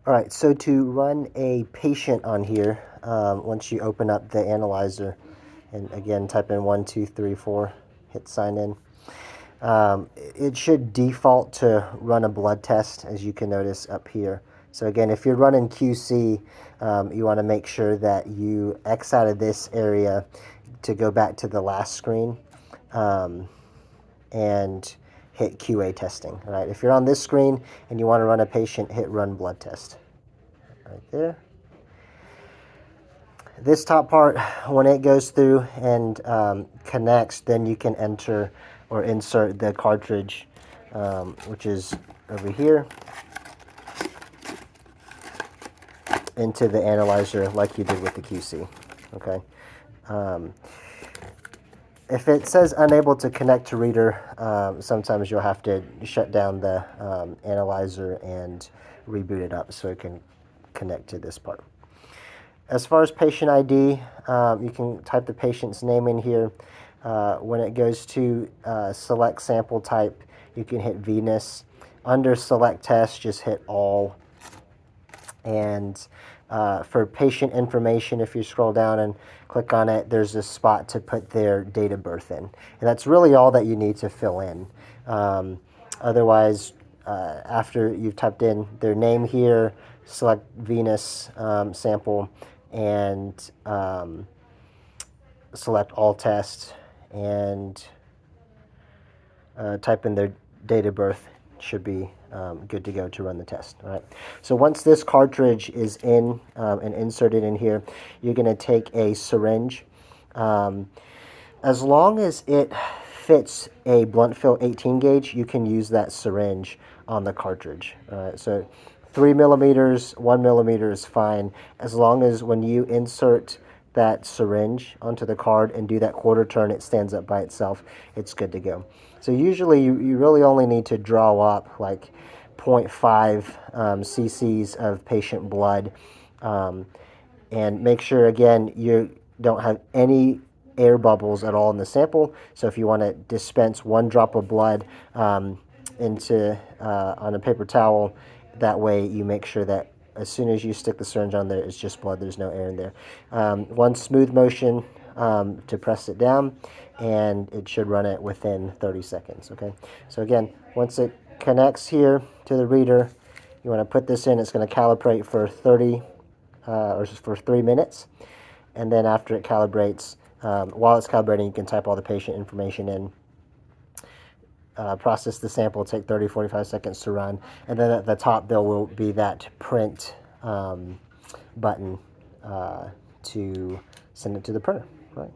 All right, so to run a patient on here, once you open up the analyzer, and again, type in 1234, hit sign in. It should default to run a blood test, as you can notice up here. So again, if you're running QC, you want to make sure that you X out of this area to go back to the last screen and hit QA testing. All right, if you're on this screen and you want to run a patient, hit run blood test right there. This top part, when it goes through and connects, then you can enter or insert the cartridge, which is over here, into the analyzer like you did with the QC. Okay. If it says unable to connect to reader, sometimes you'll have to shut down the analyzer and reboot it up so it can connect to this part. As far as patient ID, you can type the patient's name in here. When it goes to select sample type, you can hit venous. Under select test, just hit all. And for patient information, if you scroll down and click on it, there's a spot to put their date of birth in. And that's really all that you need to fill in. Otherwise, after you've typed in their name here, select venous sample, and select all tests, and type in their date of birth. Should be good to go to run the test. All right. So once this cartridge is in and inserted in here, you're going to take a syringe. As long as it fits a blunt fill 18 gauge, you can use that syringe on the cartridge. All right. So 3 millimeters, 1 millimeter is fine, as long as when you insert that syringe onto the card and do that quarter turn, it stands up by itself, it's good to go. So usually you really only need to draw up like 0.5 cc's of patient blood, and make sure, again, you don't have any air bubbles at all in the sample. So if you want to dispense 1 drop of blood into on a paper towel, that way you make sure that as soon as you stick the syringe on there, it's just blood, there's no air in there. 1 smooth motion to press it down, and it should run it within 30 seconds, okay? So again, once it connects here to the reader, you want to put this in. It's going to calibrate for 3 minutes, and then after it calibrates, while it's calibrating, you can type all the patient information in. Process the sample, take 30-45 seconds to run, and then at the top there will be that print button to send it to the printer. Right.